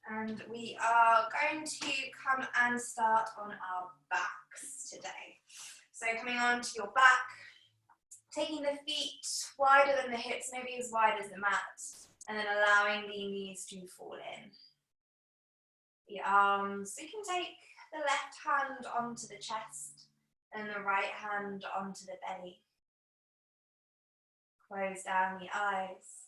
And we are going to come and start on our backs today. So coming onto your back, taking the feet wider than the hips, maybe as wide as the mat, and then allowing the knees to fall in. The arms, you can take the left hand onto the chest and the right hand onto the belly. Close down the eyes.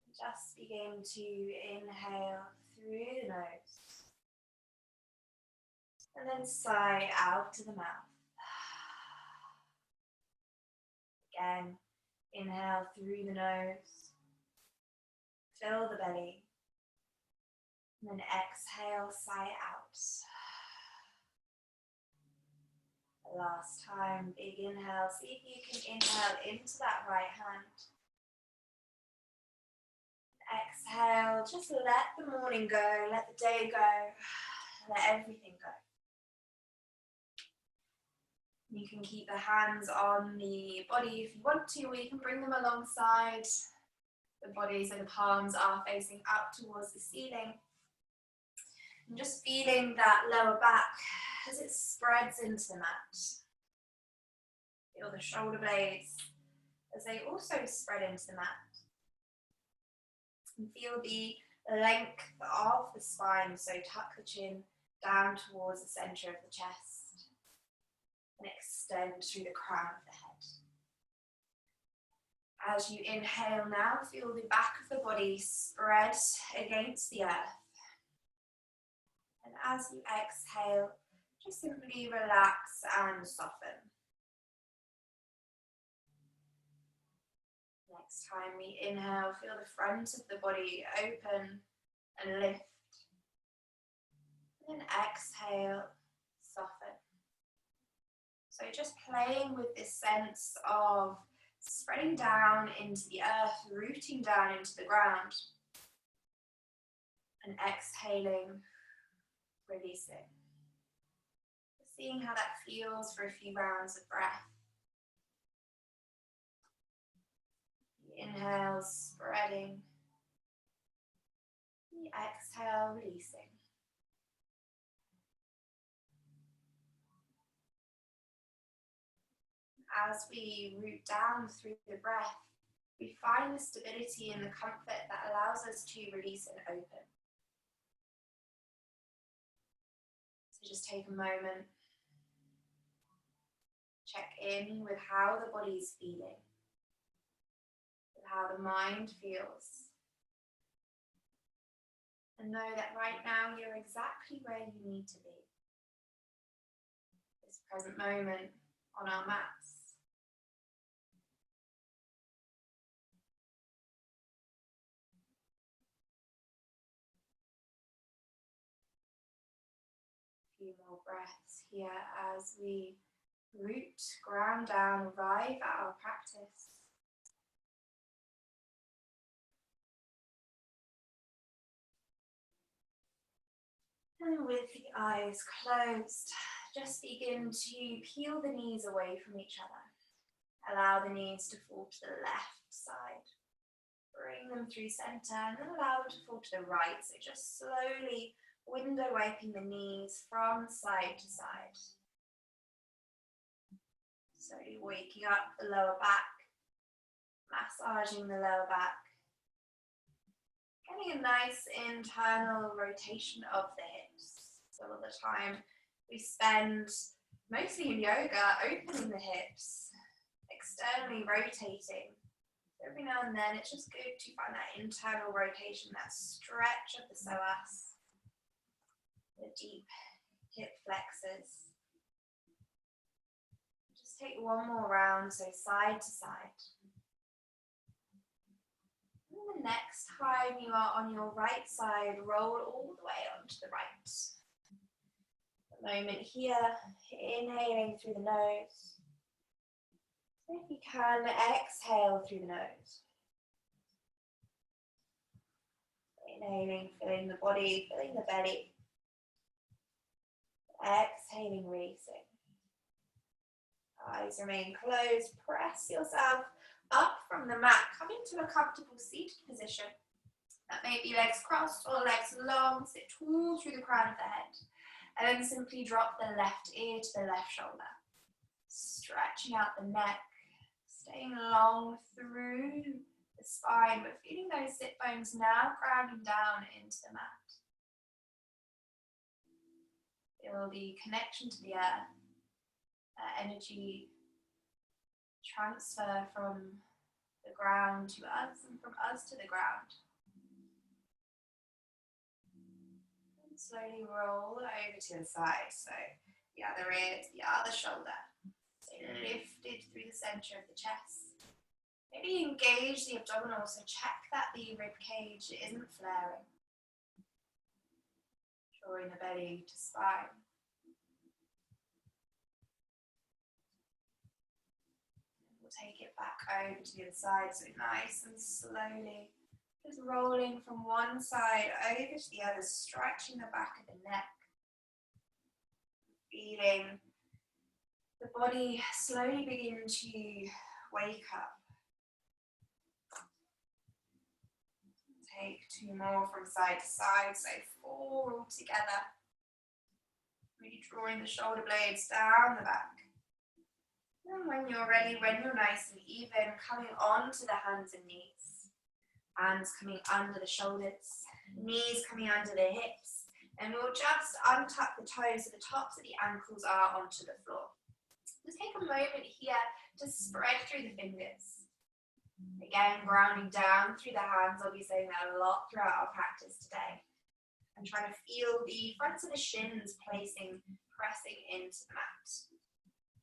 Just begin to inhale through the nose and then sigh out to the mouth. Again, inhale through the nose, fill the belly, and then exhale, sigh out. Last time, big inhale. See if you can inhale into that right hand. Exhale, just let the morning go, let the day go, let everything go. You can keep the hands on the body if you want to, or you can bring them alongside the body so the palms are facing up towards the ceiling. And just feeling that lower back as it spreads into the mat. Feel the shoulder blades as they also spread into the mat. And feel the length of the spine, so tuck the chin down towards the center of the chest and extend through the crown of the head. As you inhale now, feel the back of the body spread against the earth. And as you exhale, just simply relax and soften. Next time we inhale, feel the front of the body open and lift. And then exhale, soften. So just playing with this sense of spreading down into the earth, rooting down into the ground. And exhaling, releasing. Seeing how that feels for a few rounds of breath. Inhale, spreading. The exhale, releasing. As we root down through the breath, we find the stability and the comfort that allows us to release and open. So just take a moment. Check in with how the body is feeling, with how the mind feels. And know that right now you're exactly where you need to be. This present moment on our mats. A few more breaths here as we root, ground down, arrive at our practice. And with the eyes closed, just begin to peel the knees away from each other. Allow the knees to fall to the left side. Bring them through center and then allow them to fall to the right. So just slowly window wiping the knees from side to side. Slowly waking up the lower back, massaging the lower back. Getting a nice internal rotation of the hips. So all the time we spend, mostly in yoga, opening the hips, externally rotating. Every now and then it's just good to find that internal rotation, that stretch of the psoas, the deep hip flexors. Just take one more round, so side to side. And the next time you are on your right side, roll all the way onto the right. A moment here, inhaling through the nose. If you can, exhale through the nose. Inhaling, filling the body, filling the belly. Exhaling, releasing. Eyes remain closed. Press yourself up from the mat. Come into a comfortable seated position. That may be legs crossed or legs long, sit tall through the crown of the head. And then simply drop the left ear to the left shoulder. Stretching out the neck, staying long through the spine, but feeling those sit bones now grounding down into the mat. Feel the connection to the earth, that energy transfer from the ground to us and from us to the ground. And slowly roll over to the side, so the other ear to the other shoulder. Stay lifted through the center of the chest. Maybe engage the abdominal, so check that the rib cage isn't flaring. Drawing the belly to spine. We'll take it back over to the other side, so nice and slowly. Just rolling from one side over to the other, stretching the back of the neck. Feeling the body slowly begin to wake up. Take two more from side to side, so 4 all together. Really drawing the shoulder blades down the back. And when you're ready, when you're nice and even, coming onto the hands and knees. Hands coming under the shoulders, knees coming under the hips. And we'll just untuck the toes so the tops of the ankles are onto the floor. Just take a moment here to spread through the fingers. Again, grounding down through the hands. I'll be saying that a lot throughout our practice today. And trying to feel the fronts of the shins pressing into the mat.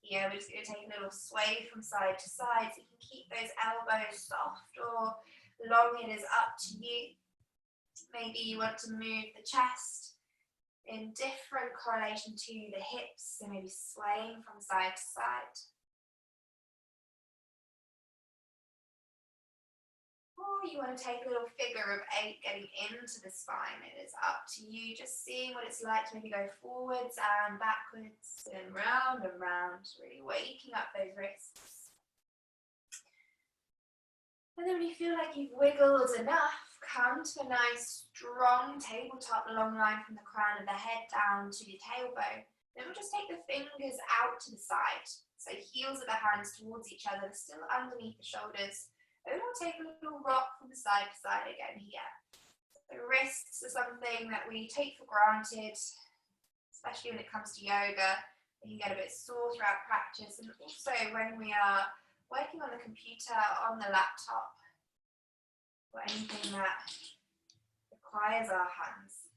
Here, we're just going to take a little sway from side to side so you can keep those elbows soft or long. It is up to you. Maybe you want to move the chest in different correlation to the hips, so maybe swaying from side to side. Or you want to take a little figure of 8 getting into the spine. It is up to you, just seeing what it's like to maybe go forwards and backwards and round, really waking up those wrists. And then when you feel like you've wiggled enough, come to a nice strong tabletop, long line from the crown of the head down to the tailbone. Then we'll just take the fingers out to the side. So heels of the hands towards each other, still underneath the shoulders. And we'll take a little rock from the side to side again here. The wrists are something that we take for granted, especially when it comes to yoga. They can get a bit sore throughout practice, and also when we are working on the computer, on the laptop, or anything that requires our hands.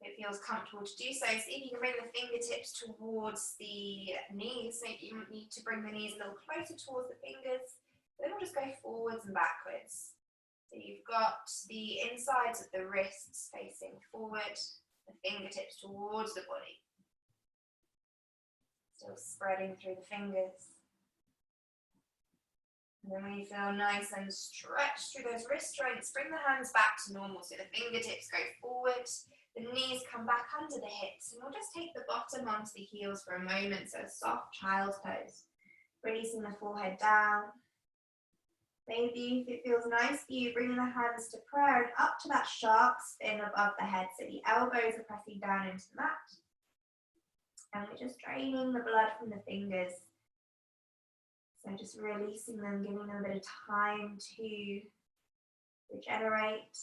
It feels comfortable to do so. See if you can bring the fingertips towards the knees. Maybe you need to bring the knees a little closer towards the fingers. Then we'll just go forwards and backwards. So you've got the insides of the wrists facing forward, the fingertips towards the body. Still spreading through the fingers. And then when you feel nice and stretched through those wrist joints, bring the hands back to normal. So the fingertips go forward. The knees come back under the hips, and we'll just take the bottom onto the heels for a moment, so a soft child's pose. Releasing the forehead down. Maybe if it feels nice for you, bringing the hands to prayer and up to that sharp spin above the head, so the elbows are pressing down into the mat. And we're just draining the blood from the fingers. So just releasing them, giving them a bit of time to regenerate,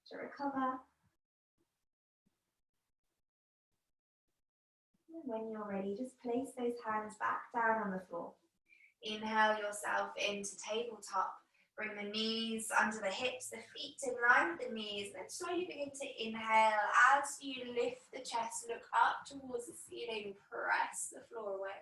to recover. And when you're ready, just place those hands back down on the floor. Inhale yourself into tabletop. Bring the knees under the hips, the feet in line with the knees. Then slowly begin to inhale as you lift the chest, look up towards the ceiling, press the floor away.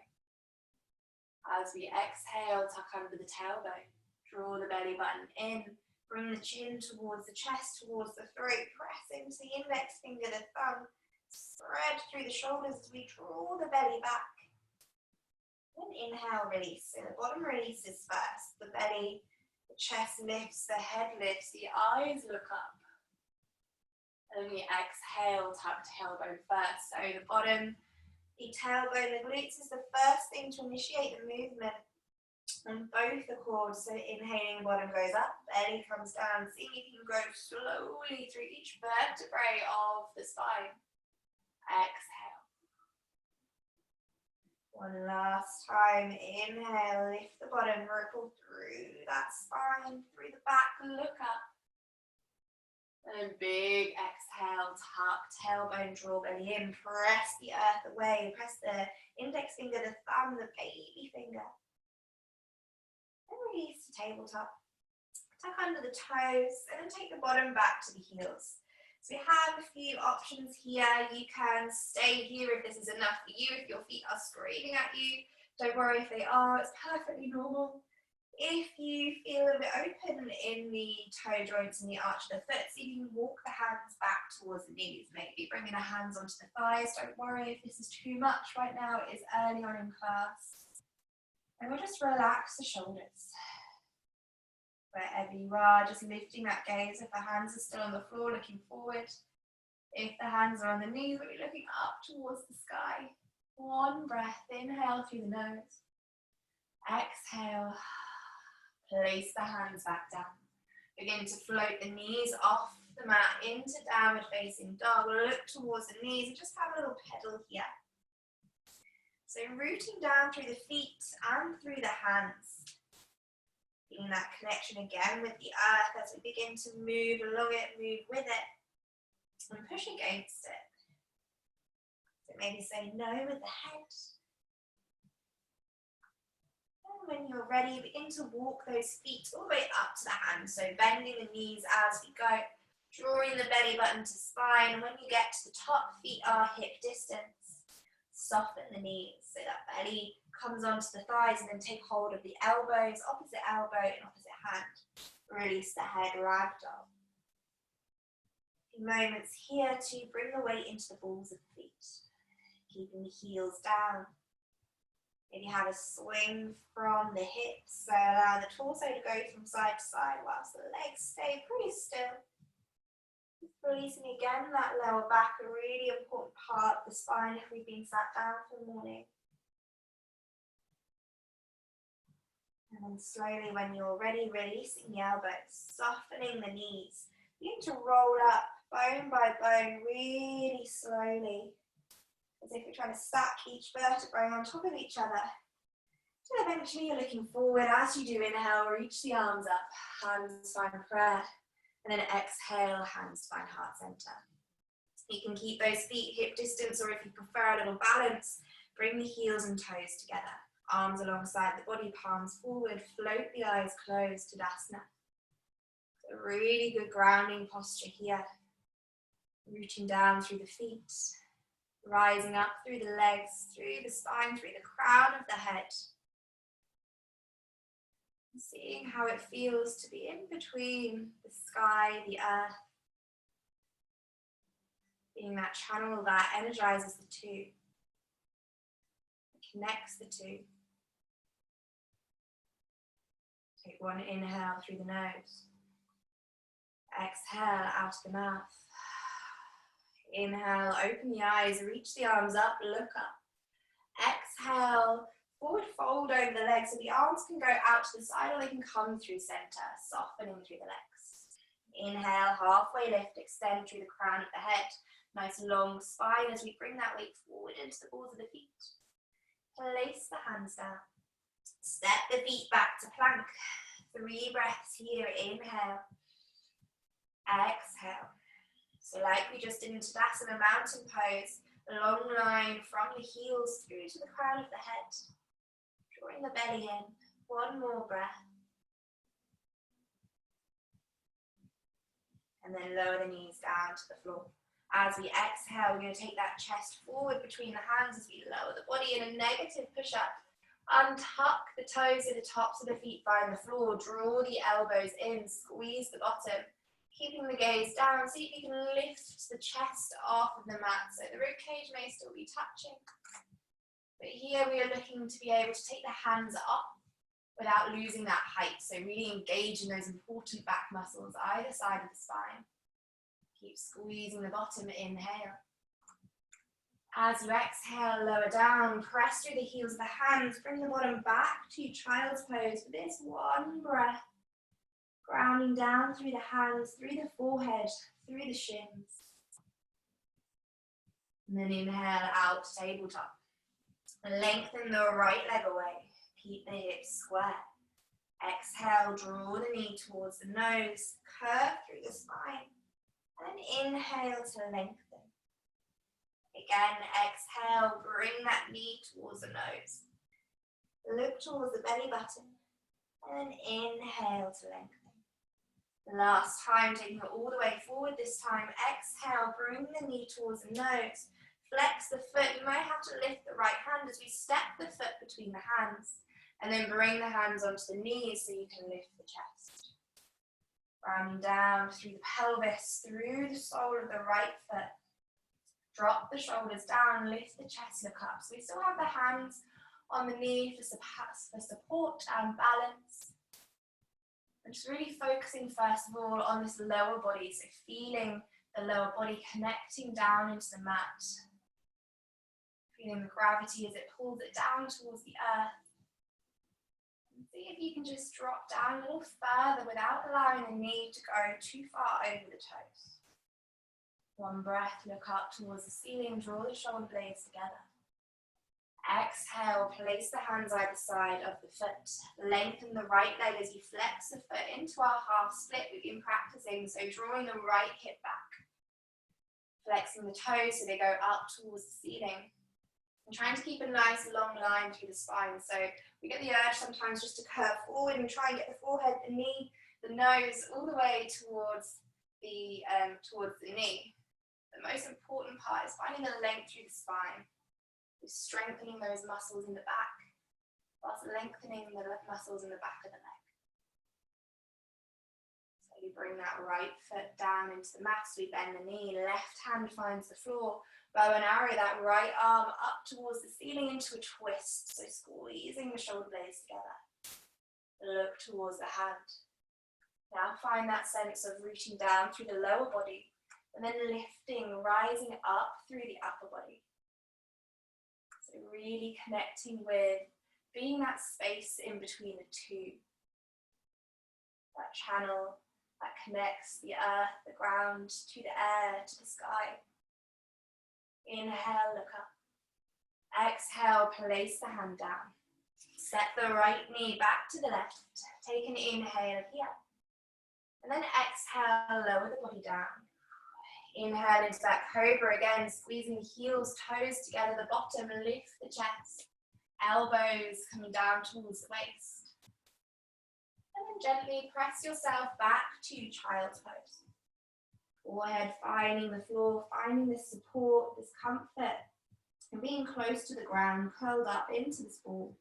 As we exhale, tuck under the tailbone. Draw the belly button in. Bring the chin towards the chest, towards the throat. Press into the index finger, the thumb. Spread through the shoulders as we draw the belly back. Then inhale, release. So the bottom releases first. The belly, the chest lifts, the head lifts, the eyes look up. And we exhale, tuck tailbone first. So the bottom, the tailbone, the glutes is the first thing to initiate the movement. on both the quads. So inhaling, bottom goes up, belly comes down. See if you can go slowly through each vertebrae of the spine. Exhale. One last time. Inhale, lift the bottom, ripple through that spine, through the back, look up. And a big exhale, tuck, tailbone, draw belly in, press the earth away, press the index finger, the thumb, the baby finger. And release to tabletop. Tuck under the toes, and then take the bottom back to the heels. So we have a few options here. You can stay here if this is enough for you, if your feet are screaming at you. Don't worry if they are, it's perfectly normal. If you feel a bit open in the toe joints and the arch of the foot, so you can walk the hands back towards the knees, maybe bringing the hands onto the thighs. Don't worry if this is too much right now, it is early on in class. And we'll just relax the shoulders. Wherever you are, just lifting that gaze. If the hands are still on the floor, looking forward. If the hands are on the knees, we'll be looking up towards the sky. One breath, inhale through the nose. Exhale, place the hands back down. Begin to float the knees off the mat into downward facing dog. Look towards the knees and just have a little pedal here. So rooting down through the feet and through the hands. Feeling that connection again with the earth as we begin to move along it, move with it, and push against it. So maybe say no with the head. And when you're ready, begin to walk those feet all the way up to the hands. So bending the knees as we go, drawing the belly button to spine. And when you get to the top, feet are hip distance. Soften the knees so that belly comes onto the thighs, and then take hold of the elbows, opposite elbow and opposite hand. Release the head, ragdoll. A few moments here to bring the weight into the balls of the feet, keeping the heels down. Maybe have a swing from the hips, so allow the torso to go from side to side whilst the legs stay pretty still. Releasing again that lower back, a really important part of the spine if we've been sat down for the morning. And then slowly, when you're ready, releasing the elbows, softening the knees. Begin to roll up bone by bone really slowly, as if you're trying to stack each vertebrae on top of each other. Till eventually you're looking forward. As you do, inhale, reach the arms up, hands find prayer. And then exhale, hands find heart center. You can keep those feet hip distance, or if you prefer a little balance, bring the heels and toes together. Arms alongside the body, palms forward, float the eyes closed, Tadasana. A really good grounding posture here. Rooting down through the feet, rising up through the legs, through the spine, through the crown of the head. And seeing how it feels to be in between the sky, the earth. Being that channel that energizes the two, connects the two. Take one inhale through the nose. Exhale out of the mouth. Inhale, open the eyes, reach the arms up, look up. Exhale, forward fold over the legs so the arms can go out to the side or they can come through center, softening through the legs. Inhale, halfway lift, extend through the crown of the head. Nice long spine as we bring that weight forward into the balls of the feet. Place the hands down. Step the feet back to plank. 3 breaths here. Inhale. Exhale. So like we just did in Tadasana, mountain pose, a long line from the heels through to the crown of the head. Drawing the belly in. 1 more breath. And then lower the knees down to the floor. As we exhale, we're going to take that chest forward between the hands as we lower the body in a negative push-up. Untuck the toes so the tops of the feet find the floor. Draw the elbows in, squeeze the bottom. Keeping the gaze down, see if you can lift the chest off of the mat so the ribcage may still be touching. But here we are looking to be able to take the hands up without losing that height. So really engage in those important back muscles either side of the spine. Keep squeezing the bottom, inhale. As you exhale, lower down, press through the heels of the hands, bring the bottom back to child's pose for this one breath. Grounding down through the hands, through the forehead, through the shins. And then inhale out to tabletop. Lengthen the right leg away. Keep the hips square. Exhale, draw the knee towards the nose, curve through the spine. And then inhale to lengthen. Again, exhale, bring that knee towards the nose. Look towards the belly button. And then inhale to lengthen. Last time, taking it all the way forward this time. Exhale, bring the knee towards the nose. Flex the foot. You might have to lift the right hand as we step the foot between the hands. And then bring the hands onto the knees so you can lift the chest. Rounding down through the pelvis, through the sole of the right foot. Drop the shoulders down, lift the chest, look up. So we still have the hands on the knee for support and balance. And just really focusing first of all on this lower body, so feeling the lower body connecting down into the mat. Feeling the gravity as it pulls it down towards the earth. And see if you can just drop down a little further without allowing the knee to go too far over the toes. One breath, look up towards the ceiling, draw the shoulder blades together. Exhale, place the hands either side of the foot. Lengthen the right leg as you flex the foot into our half split we've been practicing, so drawing the right hip back. Flexing the toes so they go up towards the ceiling. And trying to keep a nice long line through the spine. So we get the urge sometimes just to curve forward and try and get the forehead, the knee, the nose all the way towards the knee. The most important part is finding the length through the spine. Just strengthening those muscles in the back whilst lengthening the muscles in the back of the leg. So you bring that right foot down into the mat, so we bend the knee, left hand finds the floor, bow and arrow that right arm up towards the ceiling into a twist, so squeezing the shoulder blades together. Look towards the hand. Now find that sense of reaching down through the lower body and then lifting, rising up through the upper body. So really connecting with being that space in between the two. That channel that connects the earth, the ground, to the air, to the sky. Inhale, look up. Exhale, place the hand down. Set the right knee back to the left. Take an inhale here. And then exhale, lower the body down. Inhale into that cobra again, squeezing the heels, toes together, the bottom, lift the chest. Elbows coming down towards the waist. And then gently press yourself back to child's pose. Forehead finding the floor, finding this support, this comfort, and being close to the ground, curled up into this ball.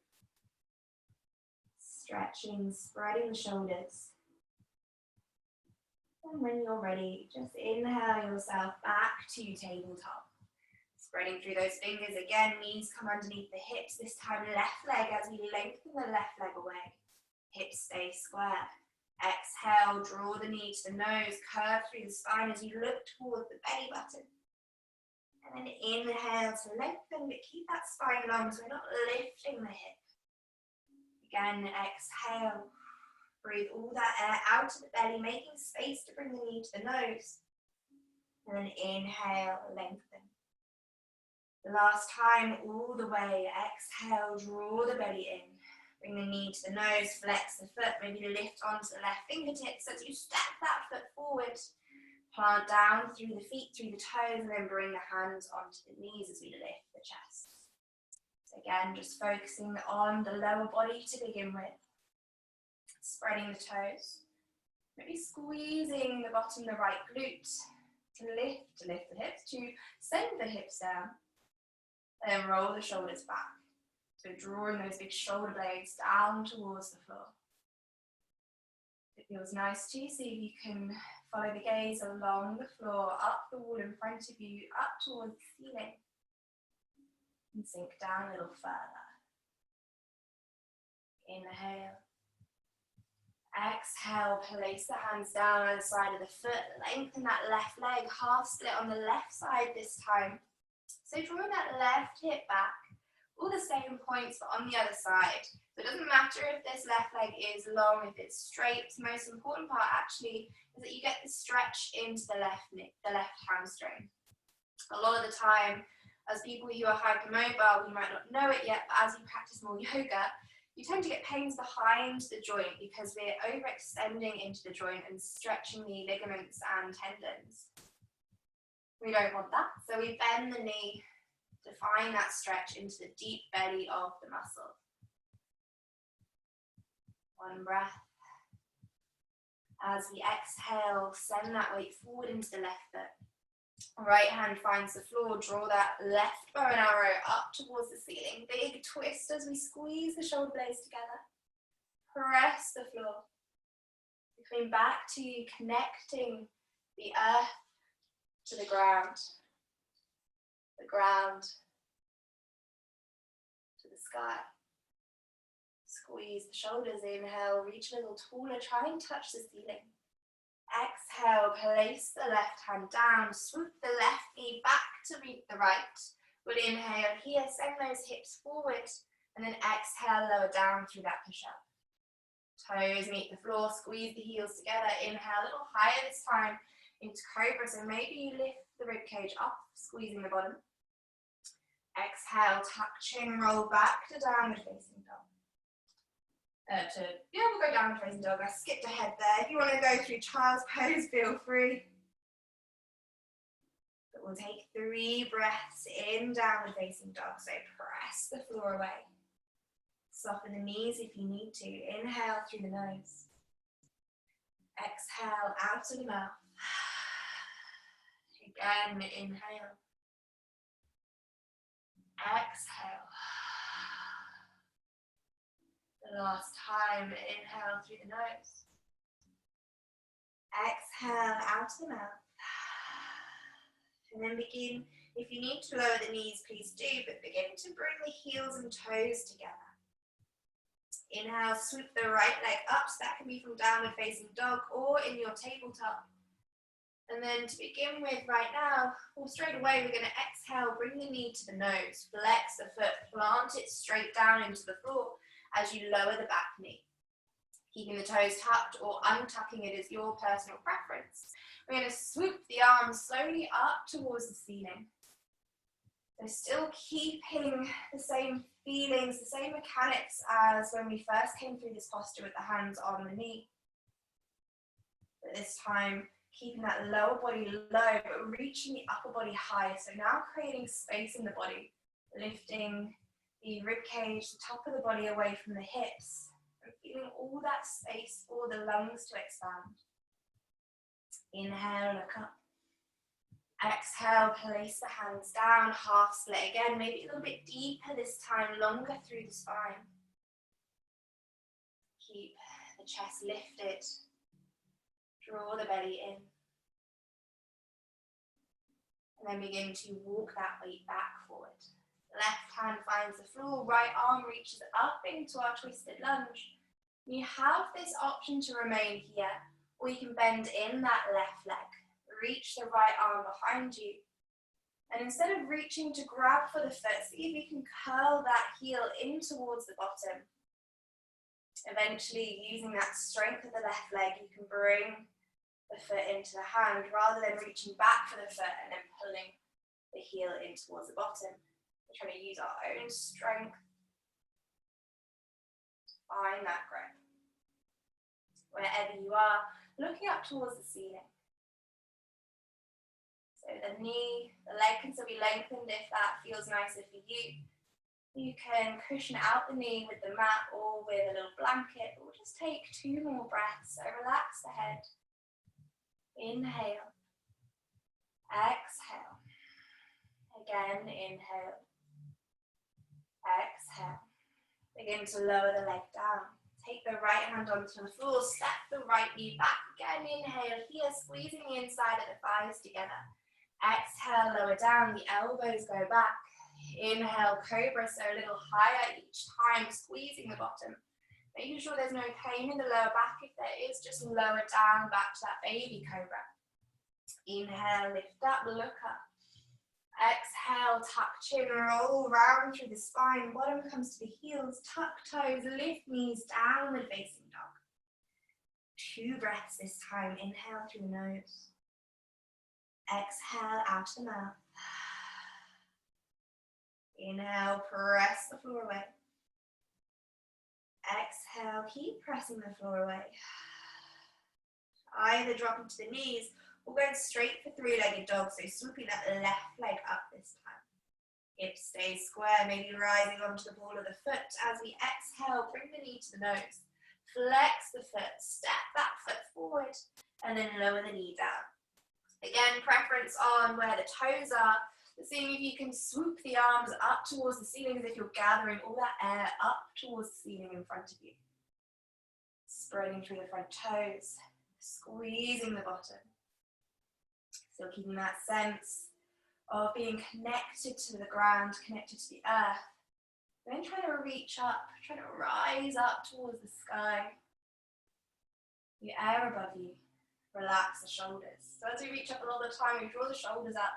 Stretching, spreading the shoulders. And when you're ready, just inhale yourself back to tabletop. Spreading through those fingers again, knees come underneath the hips, this time left leg as we lengthen the left leg away. Hips stay square. Exhale, draw the knee to the nose, curve through the spine as you look towards the belly button. And then inhale to lengthen, but keep that spine long so we're not lifting the hip. Again, exhale. Breathe all that air out of the belly, making space to bring the knee to the nose. And then inhale, lengthen. The last time, all the way. Exhale, draw the belly in. Bring the knee to the nose, flex the foot, maybe lift onto the left fingertips as you step that foot forward. Plant down through the feet, through the toes, and then bring the hands onto the knees as we lift the chest. So again, just focusing on the lower body to begin with. Spreading the toes, maybe squeezing the bottom of the right glute to lift the hips, to send the hips down, and then roll the shoulders back. So drawing those big shoulder blades down towards the floor. It feels nice too, see if you can follow the gaze along the floor, up the wall in front of you, up towards the ceiling, and sink down a little further. Inhale. Exhale, place the hands down on the side of the foot, lengthen that left leg, half split on the left side this time. So drawing that left hip back, all the same points but on the other side. So it doesn't matter if this left leg is long, if it's straight. The most important part actually is that you get the stretch into the left hamstring. A lot of the time, as people who are hypermobile, you might not know it yet, but as you practice more yoga, you tend to get pains behind the joint because we're overextending into the joint and stretching the ligaments and tendons. We don't want that, so we bend the knee to find that stretch into the deep belly of the muscle. One breath. As we exhale, send that weight forward into the left foot. Right hand finds the floor, draw that left bow and arrow up towards the ceiling. Big twist as we squeeze the shoulder blades together. Press the floor. We're coming back to connecting the earth to the ground to the sky. Squeeze the shoulders, inhale, reach a little taller, try and touch the ceiling. Exhale, place the left hand down, swoop the left knee back to meet the right. We'll inhale here, send those hips forward, and then exhale, lower down through that push-up. Toes meet the floor, squeeze the heels together, inhale a little higher this time into cobra, so maybe you lift the rib cage up, squeezing the bottom. Exhale, tuck chin, roll back to downward facing dog. We'll go downward facing dog. I skipped ahead there. If you want to go through child's pose, feel free. But we'll take 3 breaths in downward facing dog, so press the floor away. Soften the knees if you need to. Inhale through the nose. Exhale out of the mouth. Again, inhale. Exhale. The last time, inhale through the nose. Exhale out of the mouth. And then begin, if you need to lower the knees, please do, but begin to bring the heels and toes together. Inhale, swoop the right leg up, so that can be from downward facing dog or in your tabletop. And then to begin with right now, well, straight away we're going to exhale, bring the knee to the nose, flex the foot, plant it straight down into the floor as you lower the back knee. Keeping the toes tucked or untucking it is your personal preference. We're going to swoop the arms slowly up towards the ceiling. So still keeping the same feelings, the same mechanics as when we first came through this posture with the hands on the knee. But this time, keeping that lower body low, but reaching the upper body higher. So now creating space in the body, lifting the rib cage, the top of the body away from the hips, and feeling all that space for the lungs to expand. Inhale, look up. Exhale, place the hands down, half split again, maybe a little bit deeper this time, longer through the spine. Keep the chest lifted. Draw the belly in. And then begin to walk that weight back forward. Left hand finds the floor, right arm reaches up into our twisted lunge. You have this option to remain here, or you can bend in that left leg. Reach the right arm behind you. And instead of reaching to grab for the foot, see if you can curl that heel in towards the bottom. Eventually, using that strength of the left leg, you can bring the foot into the hand rather than reaching back for the foot and then pulling the heel in towards the bottom. We're trying to use our own strength to find that grip. Wherever you are, looking up towards the ceiling. So the knee, the leg can still be lengthened if that feels nicer for you. You can cushion out the knee with the mat or with a little blanket, but we'll just take 2 more breaths. So relax the head. Inhale. Exhale. Again, inhale. Exhale. Begin to lower the leg down. Take the right hand onto the floor, step the right knee back. Again, inhale here, squeezing the inside of the thighs together. Exhale, lower down, the elbows go back. Inhale, cobra, so a little higher each time, squeezing the bottom. Making sure there's no pain in the lower back. If there is, just lower down back to that baby cobra. Inhale, lift up, look up. Exhale, tuck chin, roll round through the spine. Bottom comes to the heels, tuck toes, lift knees, downward facing dog. 2 breaths this time. Inhale through the nose. Exhale out the mouth. Inhale, press the floor away. Exhale, keep pressing the floor away. Either drop into the knees or going straight for 3-legged dog, so swooping that left leg up this time. Hips stay square, maybe rising onto the ball of the foot. As we exhale, bring the knee to the nose. Flex the foot, step that foot forward, and then lower the knee down. Again, preference on where the toes are. Seeing if you can swoop the arms up towards the ceiling as if you're gathering all that air up towards the ceiling in front of you. Spreading through the front toes, squeezing the bottom. Still keeping that sense of being connected to the ground, connected to the earth. Then trying to reach up, trying to rise up towards the sky. The air above you, relax the shoulders. So as we reach up a lot of the time, we draw the shoulders up.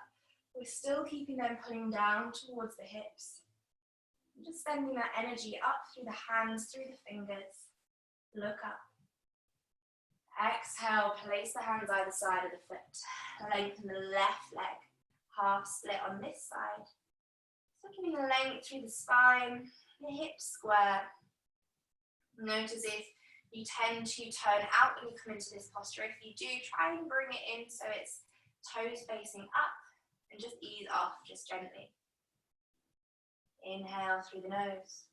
We're still keeping them pulling down towards the hips. And just sending that energy up through the hands, through the fingers. Look up. Exhale, place the hands either side of the foot. Lengthen the left leg. Half split on this side. So giving the length through the spine, the hips square. Notice if you tend to turn out when you come into this posture. If you do, try and bring it in so it's toes facing up. And just ease off, just gently. Inhale through the nose.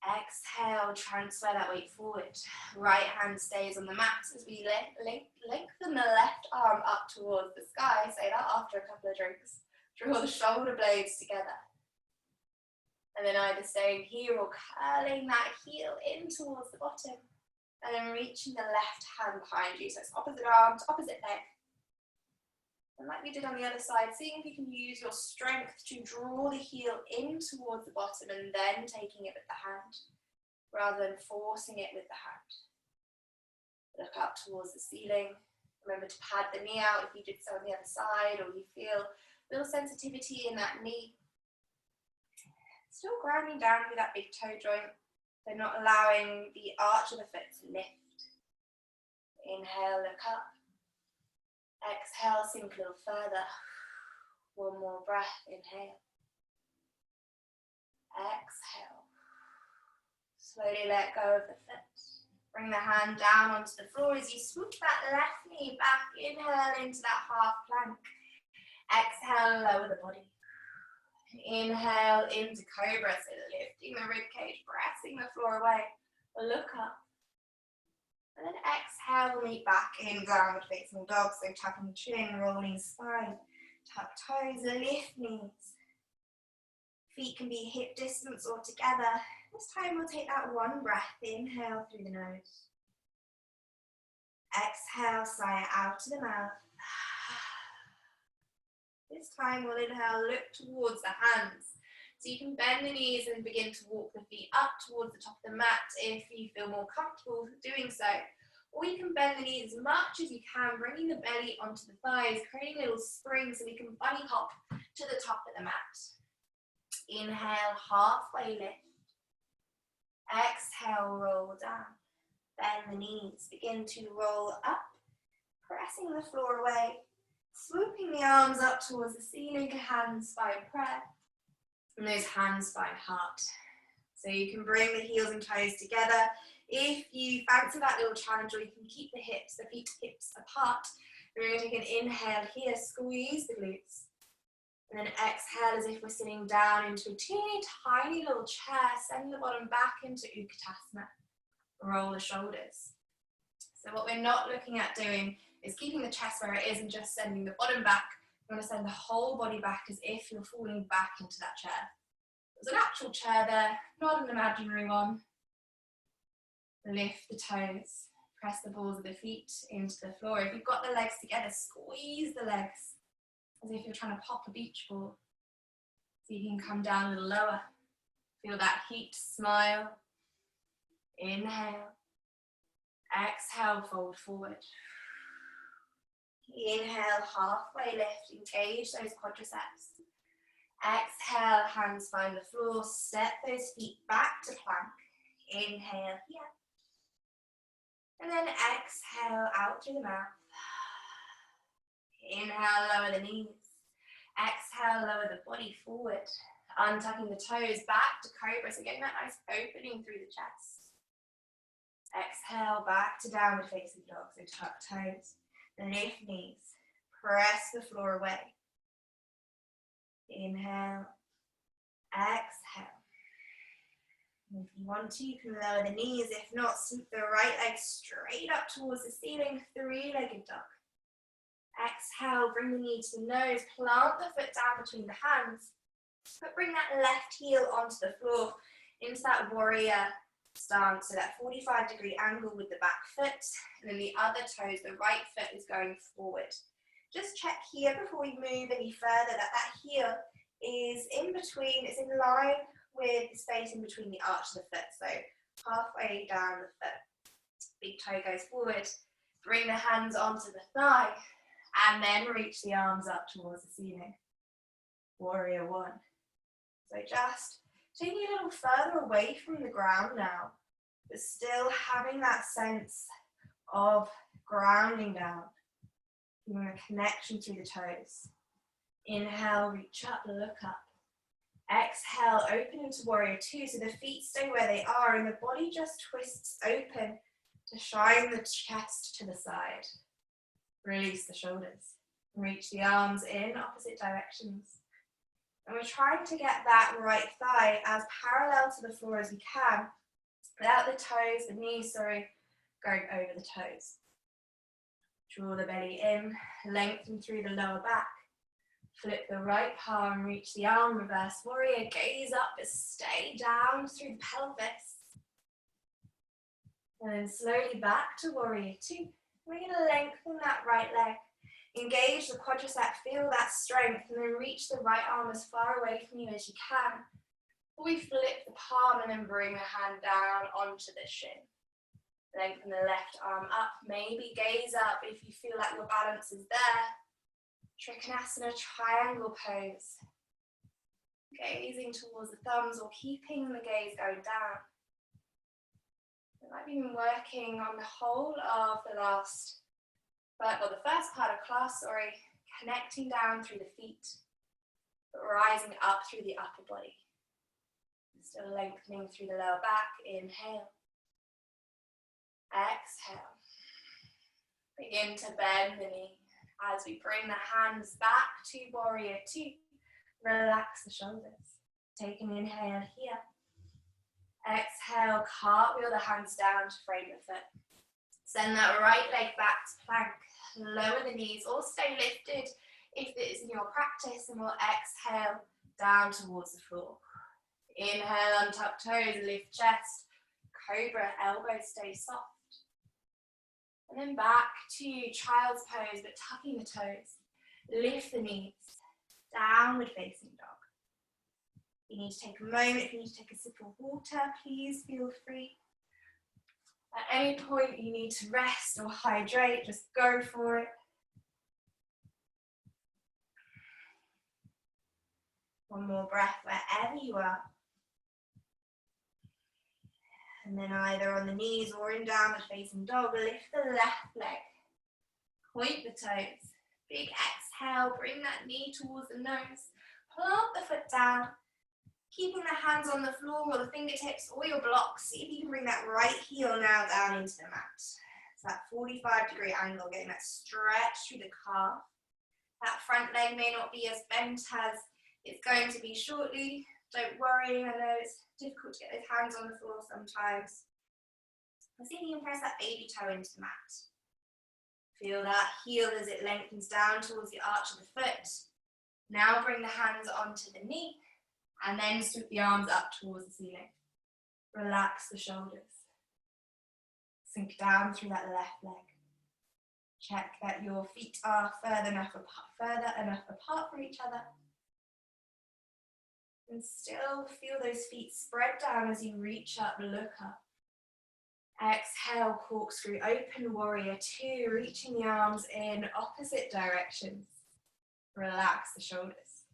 Exhale, transfer that weight forward. Right hand stays on the mat as we lengthen the left arm up towards the sky. Say that after a couple of drinks. Draw the shoulder blades together. And then either staying here or curling that heel in towards the bottom. And then reaching the left hand behind you. So it's opposite arm to opposite leg. And like we did on the other side, seeing if you can use your strength to draw the heel in towards the bottom and then taking it with the hand, rather than forcing it with the hand. Look up towards the ceiling. Remember to pad the knee out if you did so on the other side, or you feel a little sensitivity in that knee. Still grounding down through that big toe joint, so not allowing the arch of the foot to lift. Inhale, look up. Exhale, sink a little further. One more breath, inhale. Exhale. Slowly let go of the foot. Bring the hand down onto the floor as you swoop that left knee back. Inhale into that half plank. Exhale, lower the body. Inhale into cobra, so lifting the rib cage, pressing the floor away. Look up. And then exhale, we'll meet back in downward facing dog. So tucking the chin, rolling spine, tuck toes, lift knees. Feet can be hip distance or together. This time we'll take that one breath. Inhale through the nose. Exhale, sigh out to the mouth. This time we'll inhale, look towards the hands. So you can bend the knees and begin to walk the feet up towards the top of the mat if you feel more comfortable doing so. Or you can bend the knees as much as you can, bringing the belly onto the thighs, creating a little spring so we can bunny hop to the top of the mat. Inhale, halfway lift. Exhale, roll down. Bend the knees, begin to roll up, pressing the floor away, swooping the arms up towards the ceiling, hands, spine, prayer. And those hands, spine, heart. So you can bring the heels and toes together. If you fancy that little challenge, or you can keep the feet hips apart. We're going to take an inhale here, squeeze the glutes. And then exhale as if we're sitting down into a teeny tiny little chair. Send the bottom back into Utkatasana. Roll the shoulders. So what we're not looking at doing is keeping the chest where it is and just sending the bottom back. We're going to send the whole body back as if you're falling back into that chair. There's an actual chair there, not an imaginary one. Lift the toes. Press the balls of the feet into the floor. If you've got the legs together, squeeze the legs as if you're trying to pop a beach ball. So you can come down a little lower. Feel that heat, smile. Inhale. Exhale, fold forward. Inhale, halfway lift, engage those quadriceps. Exhale, hands find the floor, step those feet back to plank. Inhale here. And then exhale out through the mouth. Inhale, lower the knees. Exhale, lower the body forward. Untucking the toes back to cobra, so getting that nice opening through the chest. Exhale, back to downward facing dog, so tuck toes, lift knees, press the floor away. Inhale, exhale. And if you want to, you can lower the knees. If not, sweep the right leg straight up towards the ceiling, three-legged dog. Exhale, bring the knee to the nose, plant the foot down between the hands, but bring that left heel onto the floor, into that warrior stance, so that 45-degree angle with the back foot, and then the other toes, the right foot is going forward. Just check here before we move any further that heel is in between, it's in line with the space in between the arch of the foot, so halfway down the foot. Big toe goes forward, bring the hands onto the thigh, and then reach the arms up towards the ceiling. Warrior one. So just taking a little further away from the ground now, but still having that sense of grounding down, feeling a connection through the toes. Inhale, reach up, look up. Exhale, open into warrior two, so the feet stay where they are and the body just twists open to shine the chest to the side. Release the shoulders. Reach the arms in opposite directions. And we're trying to get that right thigh as parallel to the floor as we can, without the toes, the knees, going over the toes. Draw the belly in, lengthen through the lower back. Flip the right palm, reach the arm, reverse warrior, gaze up, but stay down through the pelvis. And then slowly back to warrior two. We're going to lengthen that right leg. Engage the quadricep, feel that strength, and then reach the right arm as far away from you as you can. We flip the palm and then bring the hand down onto the shin. Lengthen the left arm up, maybe gaze up if you feel like your balance is there. Trikonasana triangle pose. Gazing towards the thumbs or keeping the gaze going down. I've been working on the whole of the first part of class, connecting down through the feet, but rising up through the upper body. Still lengthening through the lower back. Inhale. Exhale. Begin to bend the knee as we bring the hands back to warrior two. Relax the shoulders. Take an inhale here. Exhale, cartwheel the hands down to frame the foot. Send that right leg back to plank. Lower the knees or stay lifted if it is in your practice, and we'll exhale down towards the floor. Inhale, untuck toes, lift chest. Cobra, elbows stay soft. And then back to child's pose, but tucking the toes. Lift the knees. Downward facing dog. You need to take a moment, if you need to take a sip of water, please feel free. At any point you need to rest or hydrate, just go for it. One more breath wherever you are. And then either on the knees or in downward facing dog, lift the left leg. Point the toes. Big exhale, bring that knee towards the nose. Plant the foot down. Keeping the hands on the floor or the fingertips or your blocks. See if you can bring that right heel now down into the mat. So that 45-degree angle, getting that stretch through the calf. That front leg may not be as bent as it's going to be shortly. Don't worry, I know it's difficult to get those hands on the floor sometimes. Let's see if you can press that baby toe into the mat. Feel that heel as it lengthens down towards the arch of the foot. Now bring the hands onto the knee. And then sweep the arms up towards the ceiling. Relax the shoulders. Sink down through that left leg. Check that your feet are further enough apart from each other. And still feel those feet spread down as you reach up, look up. Exhale, corkscrew, open warrior two, reaching the arms in opposite directions. Relax the shoulders.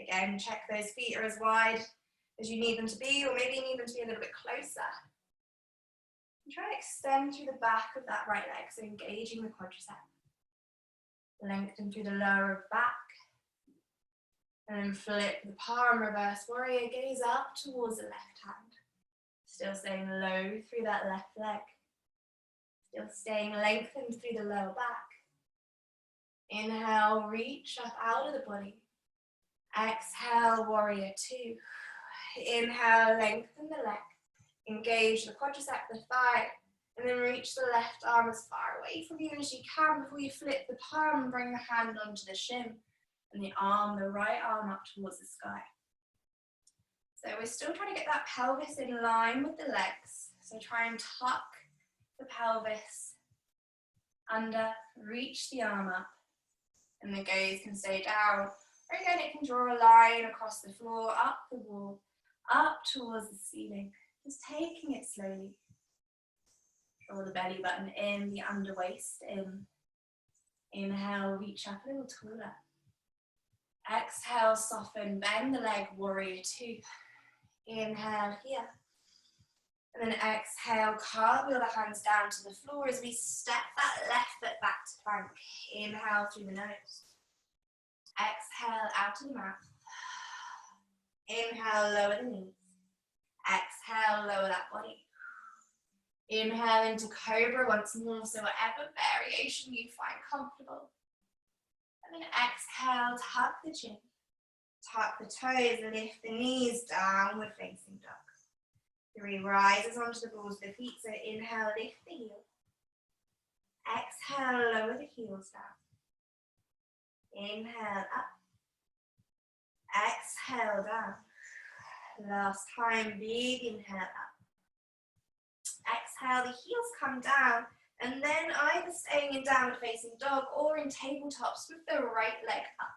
Again, check those feet are as wide as you need them to be, or maybe you need them to be a little bit closer. And try to extend through the back of that right leg, so engaging the quadricep. Lengthen through the lower of back. And then flip the palm, reverse warrior, gaze up towards the left hand. Still staying low through that left leg. Still staying lengthened through the lower back. Inhale, reach up out of the body. Exhale, warrior two. Inhale, lengthen the leg. Engage the quadricep, the thigh, and then reach the left arm as far away from you as you can before you flip the palm and bring the hand onto the shin. And the right arm up towards the sky. So we're still trying to get that pelvis in line with the legs. So try and tuck the pelvis under, reach the arm up, and the gaze can stay down. Or again, it can draw a line across the floor, up the wall, up towards the ceiling. Just taking it slowly. Draw the belly button in, the under waist in. Inhale, reach up a little taller. Exhale, soften, bend the leg, warrior two. Inhale here. And then exhale, cartwheel the hands down to the floor as we step that left foot back to plank. Inhale through the nose. Exhale out of the mouth. Inhale, lower the knees. Exhale, lower that body. Inhale into cobra once more, so whatever variation you find comfortable. And then exhale, tuck the chin, tuck the toes, lift the knees, downward facing dog. Three rises onto the balls of the feet, so inhale, lift the heel. Exhale, lower the heels down. Inhale, up. Exhale, down. Last time, big inhale, up. Exhale, the heels come down. And then either staying in downward facing dog or in tabletops with the right leg up.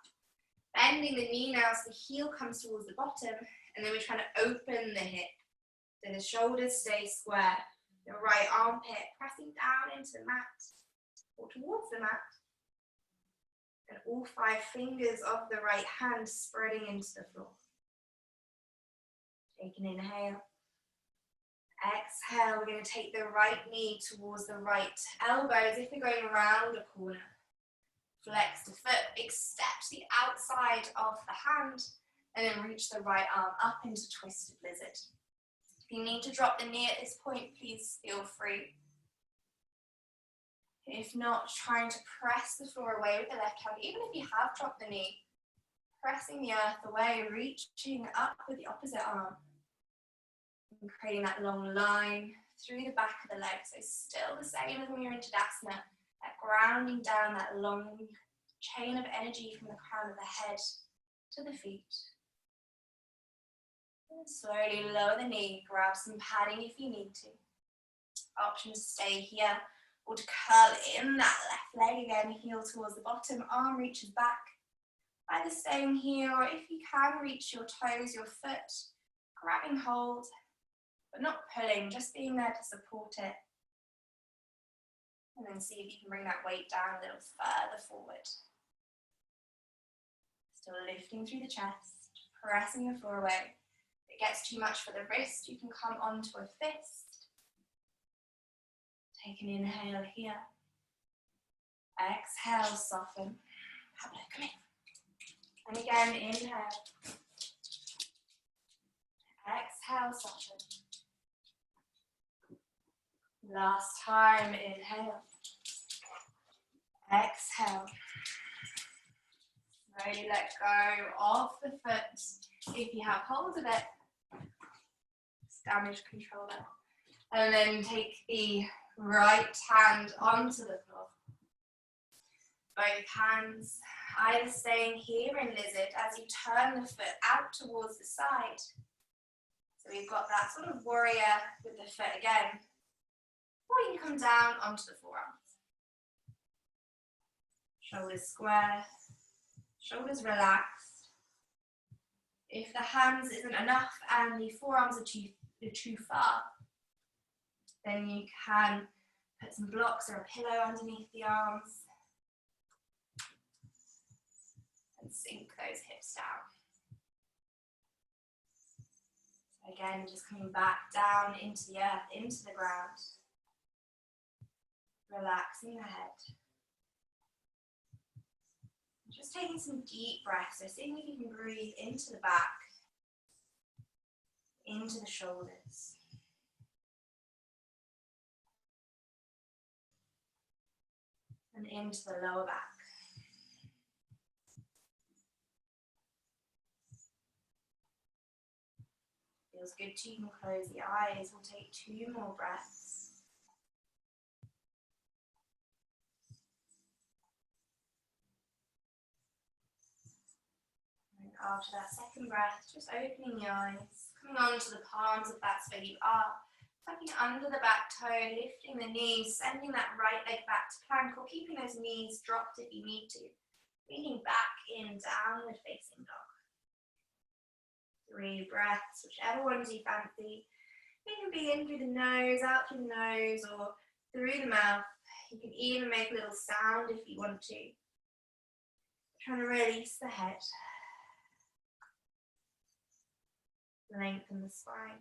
Bending the knee now so the heel comes towards the bottom, and then we're trying to open the hip. So the shoulders stay square. The right armpit pressing down into the mat or towards the mat. And all 5 fingers of the right hand spreading into the floor. Take an inhale. Exhale, we're going to take the right knee towards the right elbow as if we're going around a corner. Flex the foot, big step to the outside of the hand, and then reach the right arm up into twisted lizard. If you need to drop the knee at this point, please feel free. If not, trying to press the floor away with the left hand, even if you have dropped the knee, pressing the earth away, reaching up with the opposite arm. And creating that long line through the back of the leg. So still the same as when you're in Tadasana, that grounding down that long chain of energy from the crown of the head to the feet. And slowly lower the knee, grab some padding if you need to. Option to stay here or to curl in that left leg again, heel towards the bottom, arm reaches back. Either staying here or if you can reach your toes, your foot, grabbing hold. But not pulling, just being there to support it. And then see if you can bring that weight down a little further forward. Still lifting through the chest, pressing the floor away. If it gets too much for the wrist, you can come onto a fist. Take an inhale here. Exhale, soften. Pablo, come in. And again, inhale. Exhale, soften. Last time, inhale. Exhale. Slowly let go of the foot. If you have hold of it, just damage control it. And then take the right hand onto the floor. Both hands either staying here in lizard as you turn the foot out towards the side. So we've got that sort of warrior with the foot again. Or you can come down onto the forearms. Shoulders square, shoulders relaxed. If the hands isn't enough and the forearms are too far, Then you can put some blocks or a pillow underneath the arms and sink those hips down. So again, just coming back down into the earth, into the ground. Relaxing the head. Just taking some deep breaths, so seeing if you can breathe into the back, into the shoulders. And into the lower back. Feels good too, you can close the eyes. We'll take 2 more breaths. And after that second breath, just opening the eyes, coming onto the palms if that's where you are. Tucking under the back toe, lifting the knees, sending that right leg back to plank, or keeping those knees dropped if you need to. Leaning back in downward facing dog. 3 breaths, whichever ones you fancy. You can be in through the nose, out through the nose, or through the mouth. You can even make a little sound if you want to. Trying to release the head. Lengthen the spine.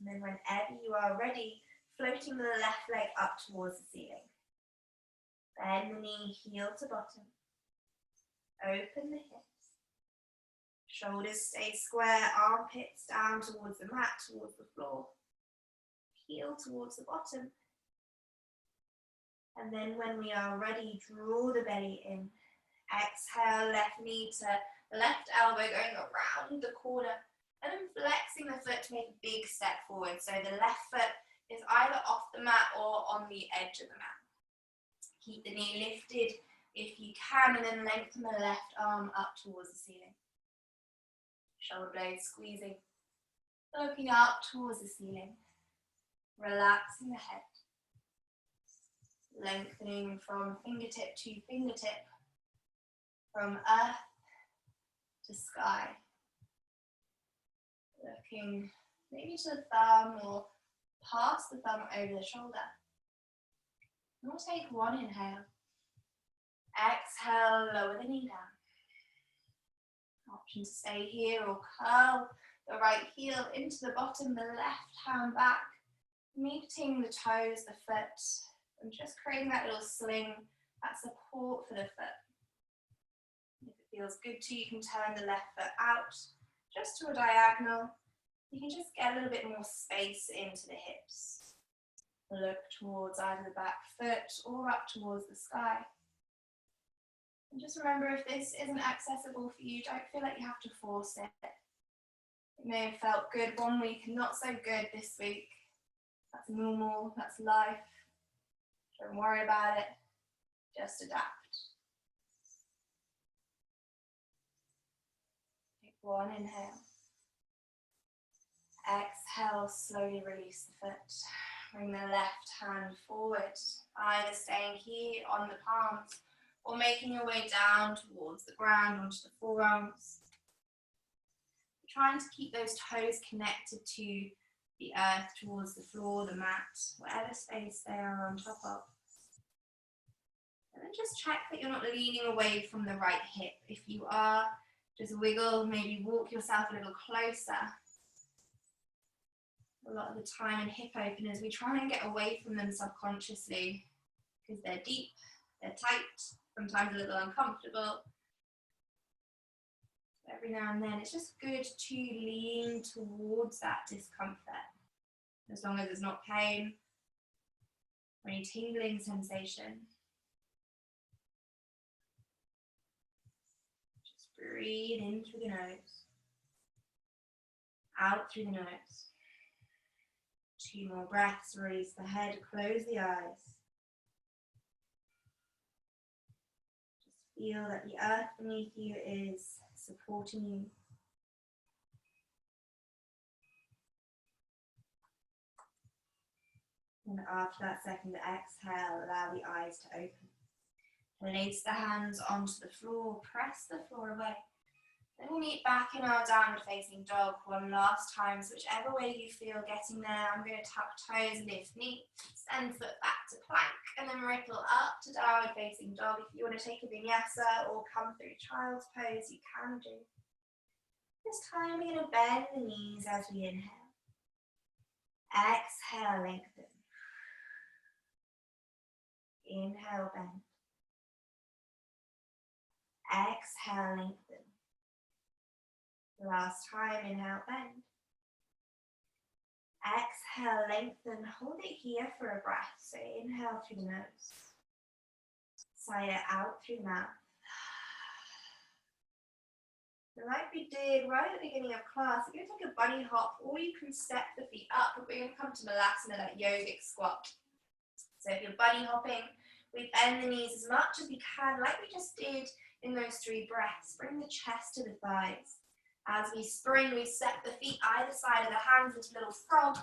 And then whenever you are ready, floating the left leg up towards the ceiling. Bend the knee, heel to bottom. Open the hips. Shoulders stay square, armpits down towards the mat, towards the floor. Heel towards the bottom. And then when we are ready, draw the belly in. Exhale, left knee to left elbow going around the corner. And then flexing the foot to make a big step forward. So the left foot is either off the mat or on the edge of the mat. Keep the knee lifted if you can, and then lengthen the left arm up towards the ceiling. Shoulder blades squeezing, looking up towards the ceiling. Relaxing the head. Lengthening from fingertip to fingertip. From earth to sky. Looking maybe to the thumb or past the thumb over the shoulder. And we'll take 1 inhale. Exhale, lower the knee down. Option to stay here or curl the right heel into the bottom, the left hand back. Meeting the toes, the foot, and just creating that little sling, that support for the foot. If it feels good to you, you can turn the left foot out just to a diagonal. You can just get a little bit more space into the hips. Look towards either the back foot or up towards the sky. And just remember, if this isn't accessible for you, don't feel like you have to force it. It may have felt good one week and not so good this week. That's normal, that's life. Don't worry about it, just adapt. Take 1 inhale. Exhale, slowly release the foot. Bring the left hand forward, either staying here on the palms or making your way down towards the ground onto the forearms. Trying to keep those toes connected to the earth, towards the floor, the mat, whatever space they are on top of. And then just check that you're not leaning away from the right hip. If you are, just wiggle, maybe walk yourself a little closer. A lot of the time in hip openers, we try and get away from them subconsciously because they're deep, they're tight, sometimes a little uncomfortable. Every now and then, it's just good to lean towards that discomfort, as long as there's not pain or any tingling sensation. Just breathe in through the nose, out through the nose. 2 more breaths, release the head, close the eyes. Just feel that the earth beneath you is supporting you. And after that second exhale, allow the eyes to open. Place the hands onto the floor, press the floor away. Then we'll meet back in our downward facing dog one last time. So whichever way you feel getting there, I'm going to tuck toes, lift knee, send foot back to plank, and then ripple up to downward facing dog. If you want to take a vinyasa or come through child's pose, you can do. This time we're going to bend the knees as we inhale. Exhale, lengthen. Inhale, bend. Exhale, lengthen. Last time, inhale, bend. Exhale, lengthen. Hold it here for a breath. So inhale through the nose. Sigh it out through the mouth. Like we did right at the beginning of class, you're going to take a bunny hop, or you can step the feet up, but we're going to come to Malasana, that yogic squat. So if you're bunny hopping, we bend the knees as much as we can, like we just did in those 3 breaths. Bring the chest to the thighs. As we spring, we step the feet either side of the hands into little frog.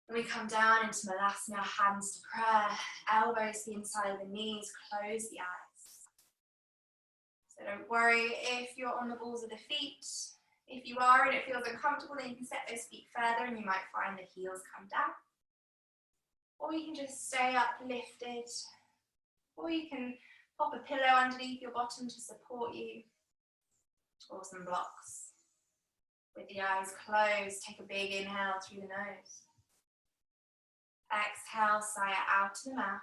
And we come down into Malasana, hands to prayer, elbows to the inside of the knees, close the eyes. So don't worry if you're on the balls of the feet. If you are and it feels uncomfortable, then you can set those feet further and you might find the heels come down. Or you can just stay uplifted. Or you can pop a pillow underneath your bottom to support you. Or some blocks. With the eyes closed, take a big inhale through the nose. Exhale, sigh it out to the mouth.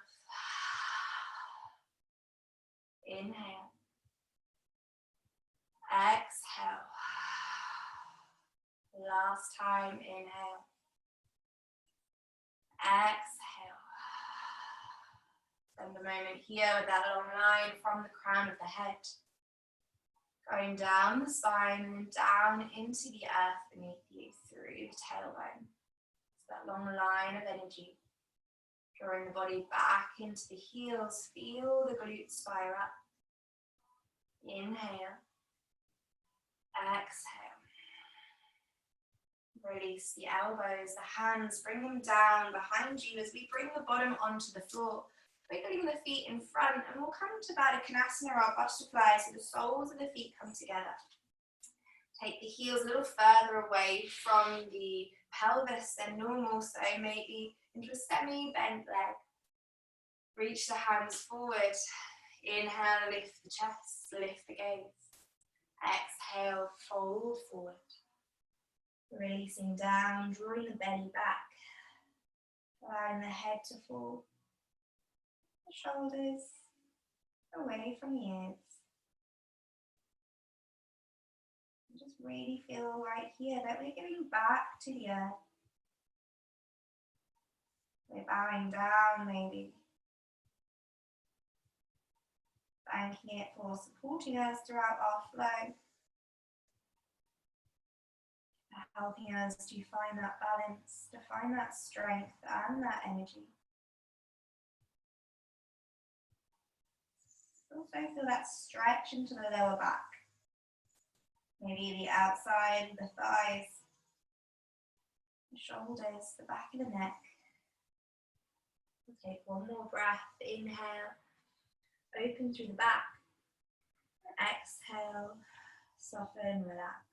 Inhale. Exhale. Last time, inhale. Exhale. Spend a moment here with that long line from the crown of the head. Going down the spine and down into the earth beneath you through the tailbone. So that long line of energy. Drawing the body back into the heels. Feel the glutes fire up. Inhale. Exhale. Release the elbows, the hands, bring them down behind you as we bring the bottom onto the floor. Wiggling the feet in front, and we'll come to Baddha Konasana, our butterfly, so the soles of the feet come together. Take the heels a little further away from the pelvis than normal, so maybe into a semi-bent leg. Reach the hands forward. Inhale, lift the chest, lift the gaze. Exhale, fold forward. Releasing down, drawing the belly back. Allowing the head to fall. The shoulders away from the ears. And just really feel right here that we're giving back to the earth. We're bowing down maybe. Thanking it for supporting us throughout our flow. Helping us to find that balance, to find that strength and that energy. Also feel that stretch into the lower back. Maybe the outside, the thighs, the shoulders, the back of the neck. We'll take one more breath. Inhale, open through the back. Exhale, soften, relax.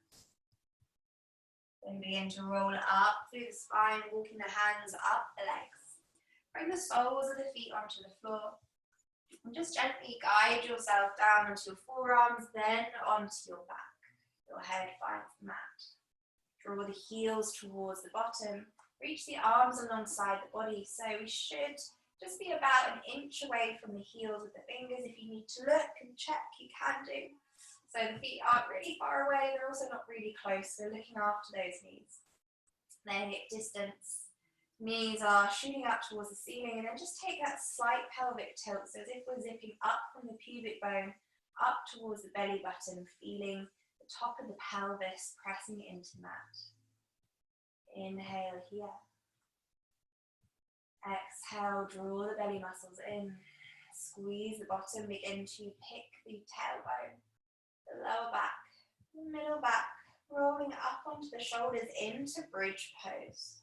Then begin to roll up through the spine, walking the hands up the legs. Bring the soles of the feet onto the floor. And just gently guide yourself down onto your forearms, then onto your back. Your head finds the mat. Draw the heels towards the bottom. Reach the arms alongside the body. So we should just be about an inch away from the heels with the fingers. If you need to look and check, you can do. So the feet aren't really far away, they're also not really close, so looking after those knees. Then hip distance, knees are shooting up towards the ceiling, and then just take that slight pelvic tilt, so as if we're zipping up from the pubic bone, up towards the belly button, feeling the top of the pelvis pressing into the mat. Inhale here. Exhale, draw the belly muscles in. Squeeze the bottom, begin to pick the tailbone. The lower back, the middle back, rolling up onto the shoulders into bridge pose.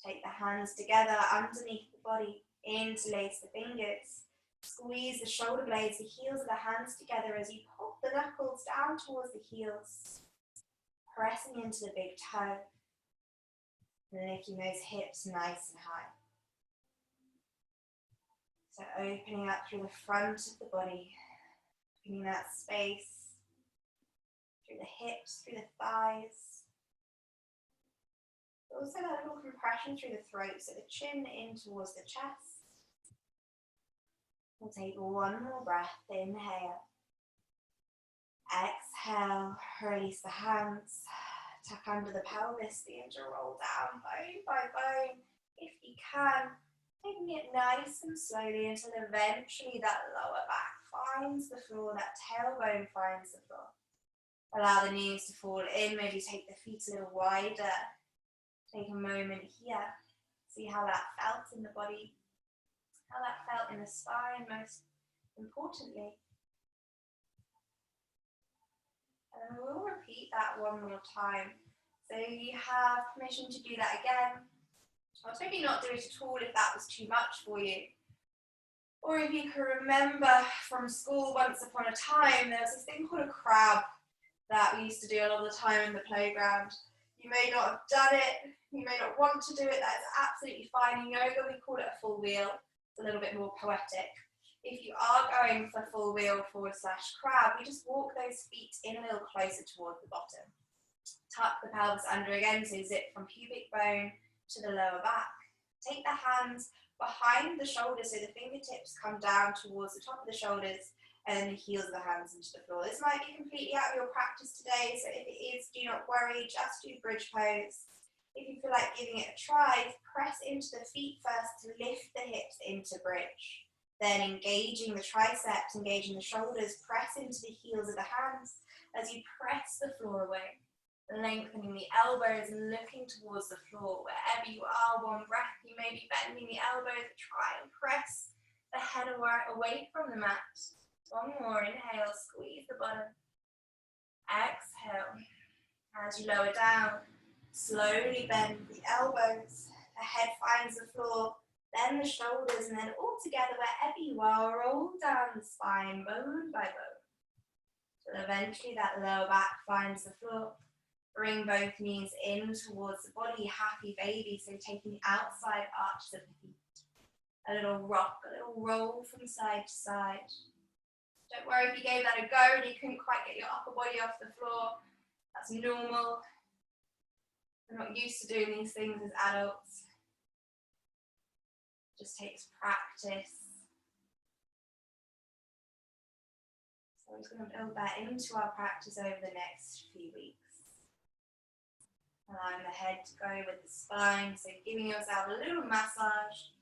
Take the hands together underneath the body, interlace the fingers. Squeeze the shoulder blades, the heels of the hands together as you pop the knuckles down towards the heels, pressing into the big toe, and lifting those hips nice and high. So opening up through the front of the body, opening that space through the hips, through the thighs. Also that little compression through the throat, so the chin in towards the chest. We'll take one more breath. Inhale. Exhale, release the hands. Tuck under the pelvis, begin to roll down bone by bone. If you can, taking it nice and slowly until eventually that lower back finds the floor, that tailbone finds the floor. Allow the knees to fall in, maybe take the feet a little wider. Take a moment here, see how that felt in the body, how that felt in the spine most importantly. And we'll repeat that one more time. So you have permission to do that again. Or maybe not do it at all if that was too much for you. Or if you can remember from school once upon a time, there was this thing called a crab that we used to do a lot of the time in the playground. You may not have done it, you may not want to do it, that is absolutely fine. In yoga we call it a full wheel, it's a little bit more poetic. If you are going for full wheel / crab, we just walk those feet in a little closer towards the bottom. Tuck the pelvis under again, so zip from pubic bone to the lower back. Take the hands behind the shoulders so the fingertips come down towards the top of the shoulders and then the heels of the hands into the floor. This might be completely out of your practice today, so if it is, do not worry, just do bridge pose. If you feel like giving it a try, press into the feet first to lift the hips into bridge. Then engaging the triceps, engaging the shoulders, press into the heels of the hands as you press the floor away. Lengthening the elbows and looking towards the floor. Wherever you are, one breath, you may be bending the elbows, try and press the head away from the mat. One more, inhale, squeeze the bottom. Exhale. As you lower down, slowly bend the elbows. The head finds the floor, then the shoulders, and then all together, wherever you are, roll down the spine, bone by bone. Till eventually that lower back finds the floor. Bring both knees in towards the body, happy baby, so taking the outside arches of the feet. A little rock, a little roll from side to side. Don't worry if you gave that a go and you couldn't quite get your upper body off the floor. That's normal. We're not used to doing these things as adults. It just takes practice. So we're just going to build that into our practice over the next few weeks. Allowing the head to go with the spine, so giving yourself a little massage.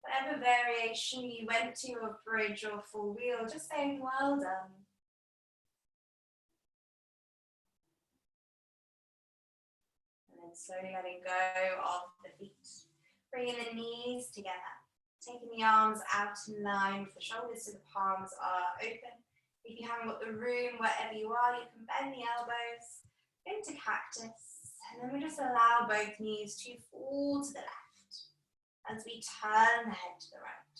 Whatever variation you went to of bridge or full wheel, just saying well done. And then slowly letting go of the feet. Bringing the knees together. Taking the arms out in line with the shoulders so the palms are open. If you haven't got the room, wherever you are, you can bend the elbows into cactus. And then we just allow both knees to fall to the left as we turn the head to the right.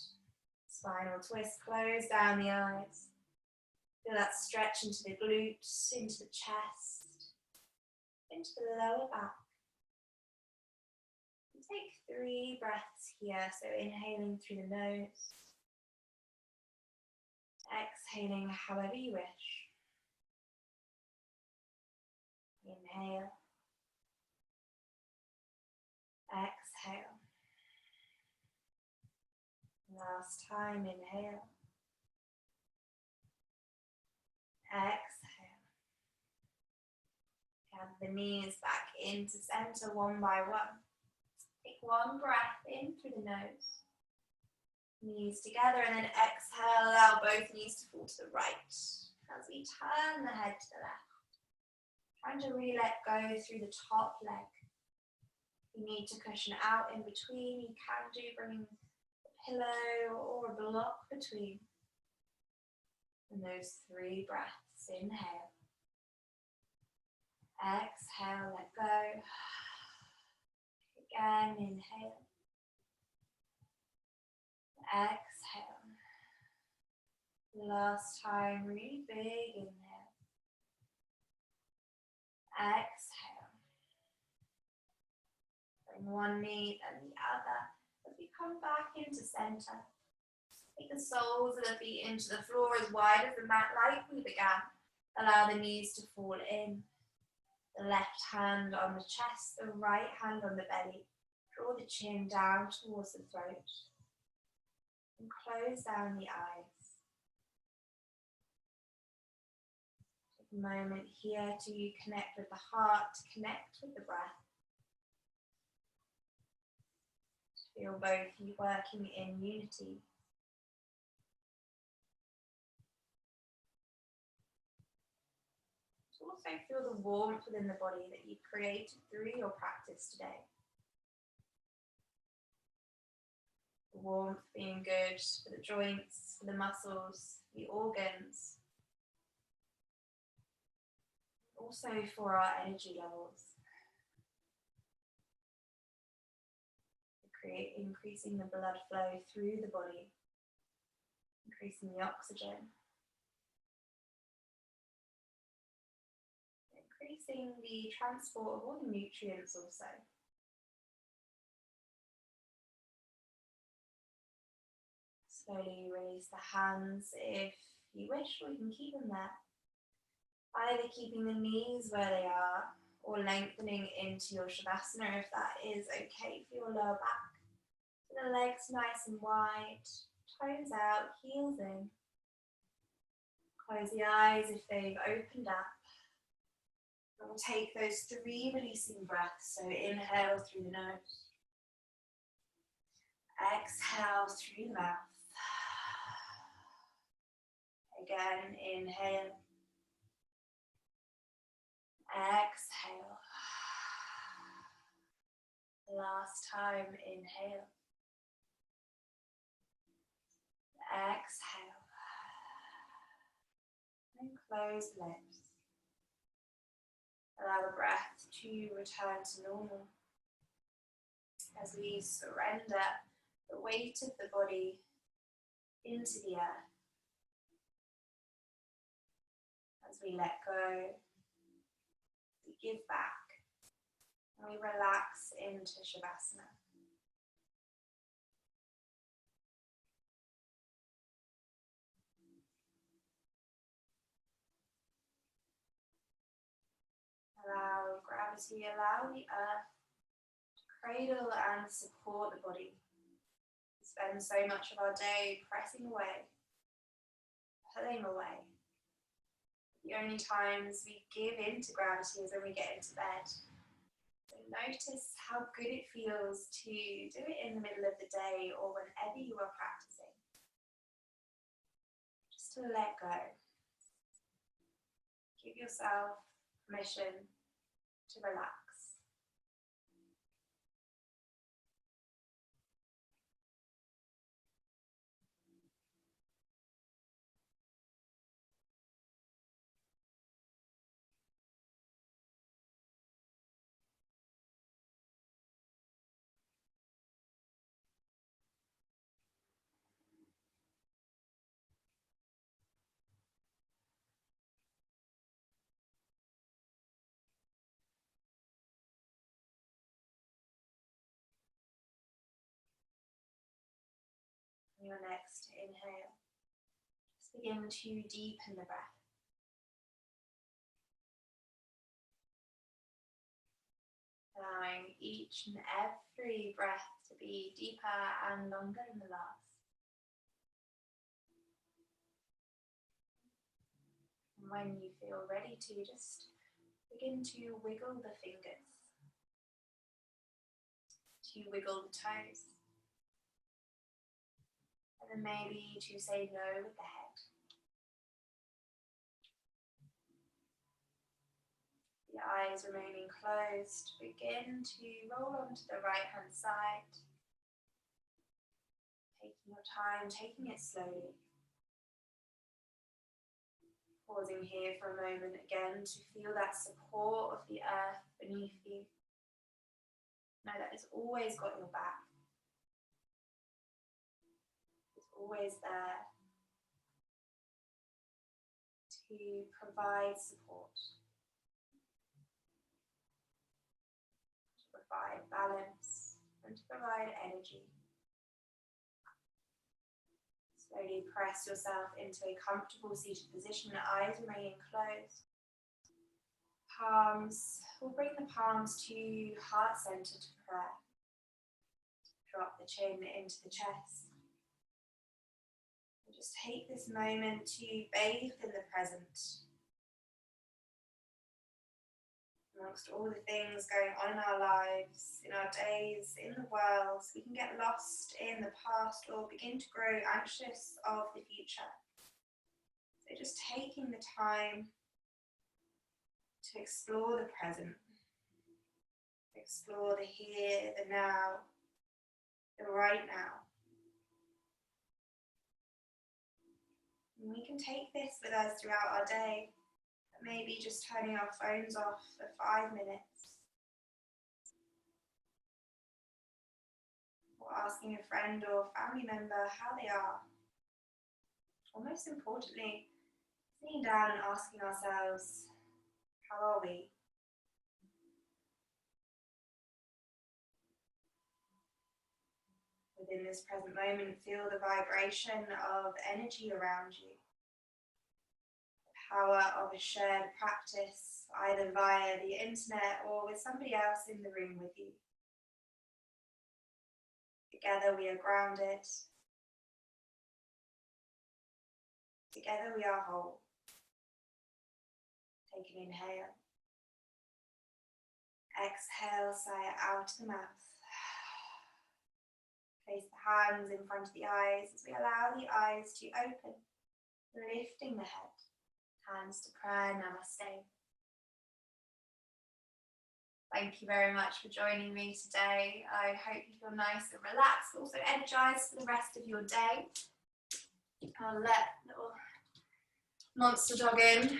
Spinal twist, close down the eyes. Feel that stretch into the glutes, into the chest, into the lower back. And take 3 breaths here, so inhaling through the nose. Exhaling however you wish. Inhale. Exhale. Last time, inhale. Exhale. Gather the knees back into center one by one. Take one breath in through the nose. Knees together and then exhale, allow both knees to fall to the right as we turn the head to the left. Trying to really let go through the top leg. You need to cushion out in between, you can do bringing a pillow or a block between. And those 3 breaths, inhale. Exhale, let go. Again, inhale. Exhale. Last time, really big inhale. Exhale. Bring one knee and the other as we come back into center. Take the soles of the feet into the floor as wide as the mat like we began. Allow the knees to fall in. The left hand on the chest, the right hand on the belly. Draw the chin down towards the throat. And close down the eyes. Take a moment here to connect with the heart, to connect with the breath. To feel both you working in unity. To also feel the warmth within the body that you've created through your practice today. The warmth being good for the joints, for the muscles, the organs. Also for our energy levels. Increasing the blood flow through the body. Increasing the oxygen. Increasing the transport of all the nutrients also. Slowly release the hands if you wish, or you can keep them there. Either keeping the knees where they are or lengthening into your Shavasana if that is okay for your lower back. So the legs nice and wide, toes out, heels in. Close the eyes if they've opened up. And we'll take those 3 releasing breaths. So inhale through the nose. Exhale through the mouth. Again, inhale. Exhale. Last time, inhale. Exhale. And close the lips. Allow the breath to return to normal as we surrender the weight of the body into the earth. As we let go, we give back, and we relax into Shavasana. Allow gravity, allow the earth to cradle and support the body. We spend so much of our day pressing away, pulling away. The only times we give in to gravity is when we get into bed. So notice how good it feels to do it in the middle of the day or whenever you are practicing. Just to let go. Give yourself permission to relax. Your next inhale, just begin to deepen the breath. Allowing each and every breath to be deeper and longer than the last. And when you feel ready to, just begin to wiggle the fingers, to wiggle the toes. And then maybe to say no with the head. The eyes remaining closed, begin to roll onto the right hand side. Taking your time, taking it slowly. Pausing here for a moment again to feel that support of the earth beneath you. Know that it's always got your back. It's always there. to provide support, to provide balance, and to provide energy. Slowly press yourself into a comfortable seated position, eyes remaining closed. We'll bring the palms to heart center to prayer. Drop the chin into the chest. And just take this moment to bathe in the present. Amongst all the things going on in our lives, in our days, in the world, we can get lost in the past or begin to grow anxious of the future. So just taking the time to explore the present, explore the here, the now, the right now. And we can take this with us throughout our day, maybe just turning our phones off for 5 minutes, or asking a friend or family member how they are, or most importantly, sitting down and asking ourselves, how are we? Within this present moment, feel the vibration of energy around you. The power of a shared practice, either via the internet or with somebody else in the room with you. Together we are grounded. Together we are whole. Take an inhale. Exhale, sigh it out of the mouth. Place the hands in front of the eyes as we allow the eyes to open, lifting the head. Hands to prayer, namaste. Thank you very much for joining me today. I hope you feel nice and relaxed, also energized for the rest of your day. I'll let little monster dog in.